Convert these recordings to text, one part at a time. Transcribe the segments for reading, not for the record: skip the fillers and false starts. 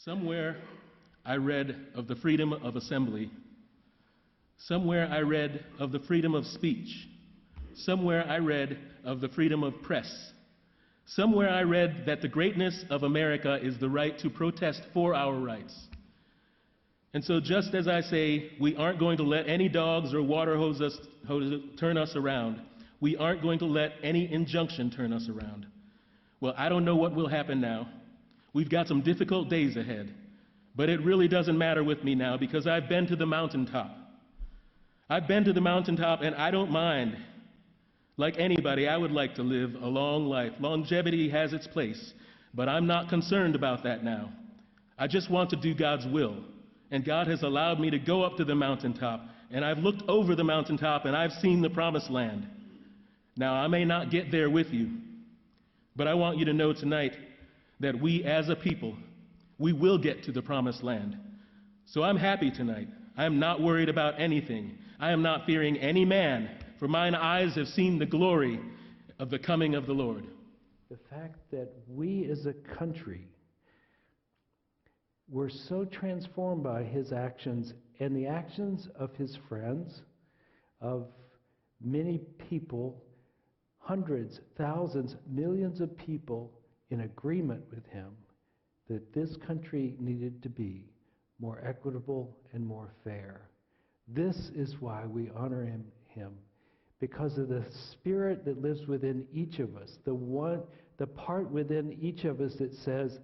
Somewhere I read of the freedom of assembly. Somewhere I read of the freedom of speech. Somewhere I read of the freedom of press. Somewhere I read that the greatness of America is the right to protest for our rights. And so just as I say, we aren't going to let any dogs or water hoses turn us around, we aren't going to let any injunction turn us around. Well, I don't know what will happen now. We've got some difficult days ahead, but it really doesn't matter with me now because I've been to the mountaintop. I've been to the mountaintop and I don't mind. Like anybody, I would like to live a long life. Longevity has its place, but I'm not concerned about that now. I just want to do God's will, and God has allowed me to go up to the mountaintop, and I've looked over the mountaintop and I've seen the promised land. Now, I may not get there with you, but I want you to know tonight that we as a people, we will get to the promised land. So I'm happy tonight. I am not worried about anything. I am not fearing any man, for mine eyes have seen the glory of the coming of the Lord. The fact that we as a country were so transformed by his actions and the actions of his friends, of many people, hundreds, thousands, millions of people in agreement with him that this country needed to be more equitable and more fair. This is why we honor him, because of the spirit that lives within each of us, the part within each of us that says,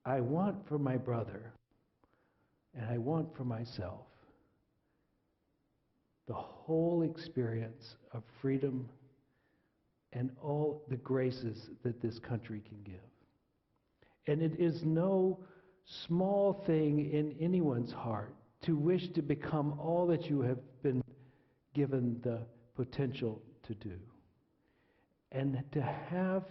I want for my brother and I want for myself the whole experience of freedom and all the graces that this country can give. And it is no small thing in anyone's heart to wish to become all that you have been given the potential to do. And to have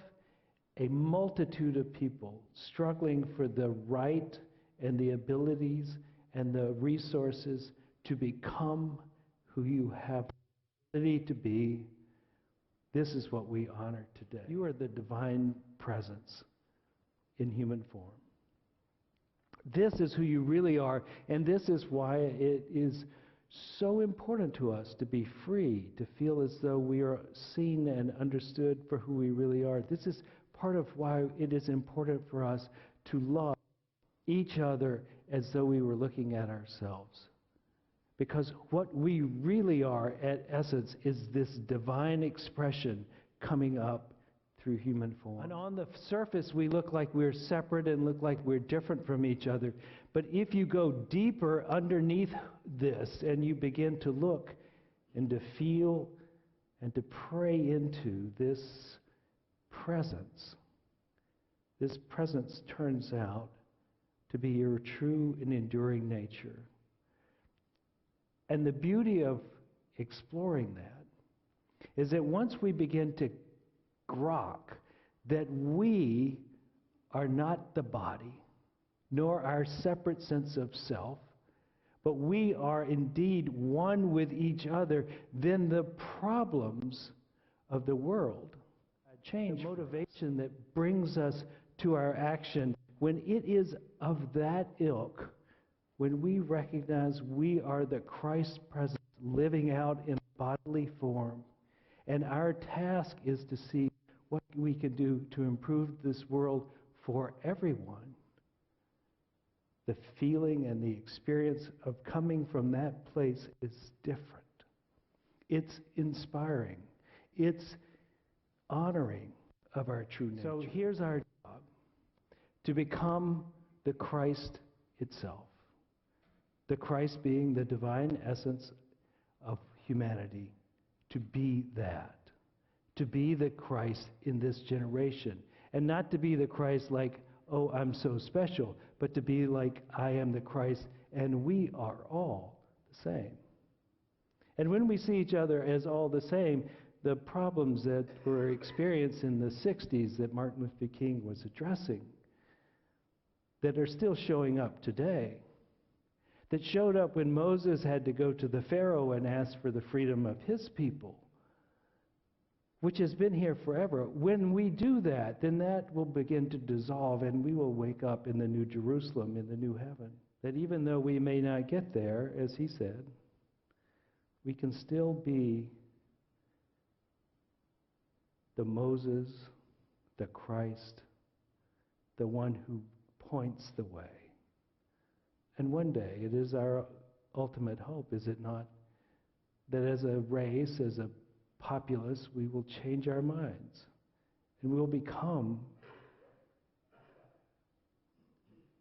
a multitude of people struggling for the right and the abilities and the resources to become who you have the ability to be, this is what we honor today. You are the divine presence in human form. This is who you really are, and this is why it is so important to us to be free, to feel as though we are seen and understood for who we really are. This is part of why it is important for us to love each other as though we were looking at ourselves. Because what we really are at essence is this divine expression coming up through human form. And on the surface we look like we're separate and look like we're different from each other. But if you go deeper underneath this and you begin to look and to feel and to pray into this presence turns out to be your true and enduring nature. And the beauty of exploring that is that once we begin to grok that we are not the body, nor our separate sense of self, but we are indeed one with each other, then the problems of the world change. The motivation that brings us to our action, when it is of that ilk, when we recognize we are the Christ presence living out in bodily form, and our task is to see what we can do to improve this world for everyone. The feeling and the experience of coming from that place is different. It's inspiring. It's honoring of our true nature. So here's our job, to become the Christ itself. The Christ being the divine essence of humanity, to be that, to be the Christ in this generation, and not to be the Christ like, oh, I'm so special, but to be like, I am the Christ, and we are all the same. And when we see each other as all the same, the problems that were experienced in the 60s that Martin Luther King was addressing, that are still showing up today, that showed up when Moses had to go to the Pharaoh and ask for the freedom of his people, which has been here forever. When we do that, then that will begin to dissolve, and we will wake up in the New Jerusalem, in the new heaven. That even though we may not get there, as he said, we can still be the Moses, the Christ, the one who points the way. And one day, it is our ultimate hope, is it not, that as a race, as a populace, we will change our minds and we will become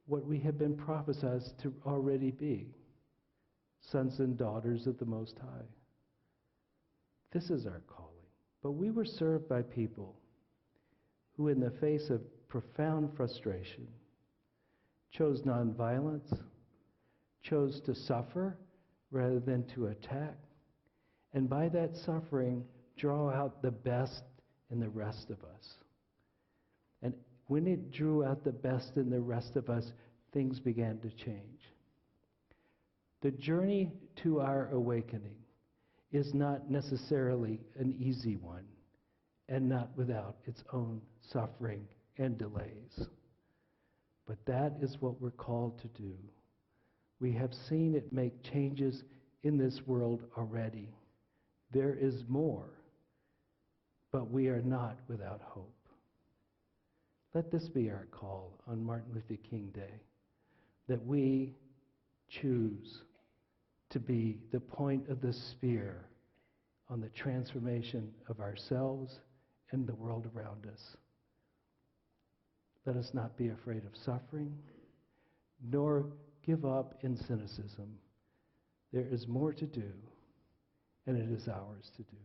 what we have been prophesied to already be, sons and daughters of the Most High. This is our calling. But we were served by people who, in the face of profound frustration, chose nonviolence, chose to suffer rather than to attack, and by that suffering, draw out the best in the rest of us. And when it drew out the best in the rest of us, things began to change. The journey to our awakening is not necessarily an easy one, and not without its own suffering and delays. But that is what we're called to do. We have seen it make changes in this world already. There is more, but we are not without hope. Let this be our call on Martin Luther King Day, that we choose to be the point of the spear on the transformation of ourselves and the world around us. Let us not be afraid of suffering, nor give up in cynicism. There is more to do, and it is ours to do.